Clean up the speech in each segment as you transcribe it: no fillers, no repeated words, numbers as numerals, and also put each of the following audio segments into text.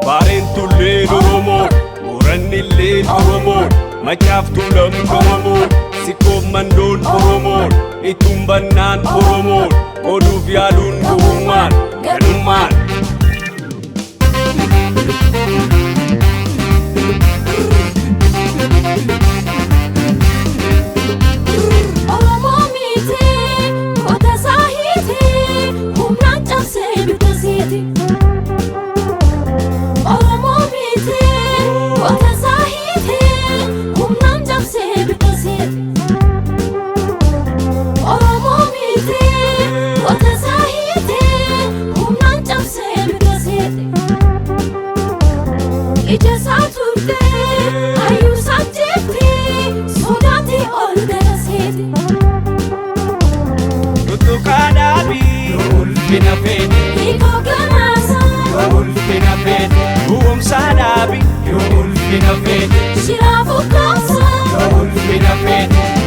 Barentu le Oromo, Morani le Oromo, Macaftu lam Oromo, Sikommandon Oromo, Itumbanan Oromo, Oduvialun Guman, Ganunman.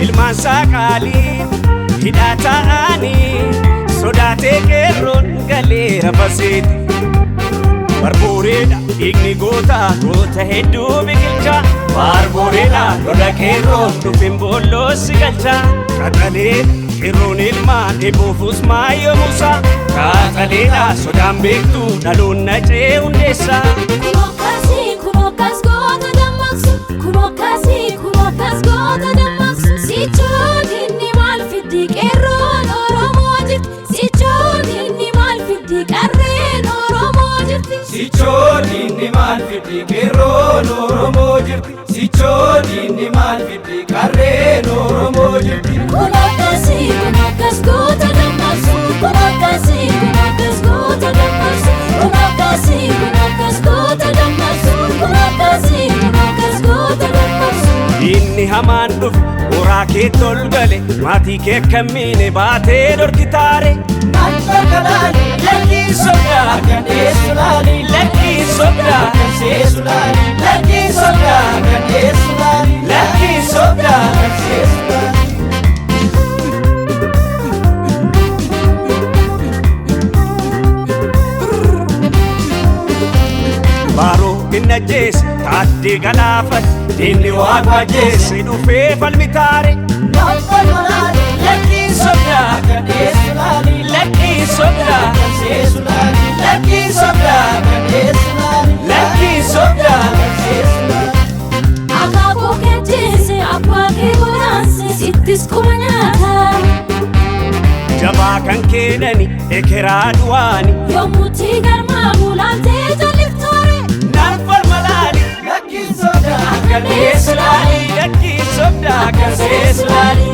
Ilman sakalin hidataani sodate kerron galera basiti barboreda igni gota heddu bigilcha barboreda loda kerron dufin bollo sigalcha katale kerron ilman ibufus mayo musa kataleda sodam bektu dalun nace undesa kunokas gota damaksu kunokas gota damaksu Sichoni mal fiddi kerron Oromo jirti Sichoni mal fiddi qarreen Oromo jirti Sichoni mal fiddi kerron Oromo jirti Sichoni mal fiddi qarreen Oromo jirti Kunokas gota damaksu kunokas gota damaksu kunokas gota damaksu kunokas gota damaksu Inni hamaan dhufu Urake tolgale mati ke kamine baate dorkitare Nanta kalali Laki soda kane sulali Laki soda kane sulali Laki soda kane sulali Laki soda kane sulali Baro inna jesi taatti galafat Dinni waaqa jesi dhufe falmitare Nanta kalali Laki soda kane sulali Laki soda kane sulali Laki soda kane sulali Laki soda kane sulali Akako kejese apake goranse sittis kumanyata Jabaa kan keenani ekeraa du'aani Yommutti garma bulante jalliftore Naan falmalaali Laki soda kane sulali Laki soda kane sulali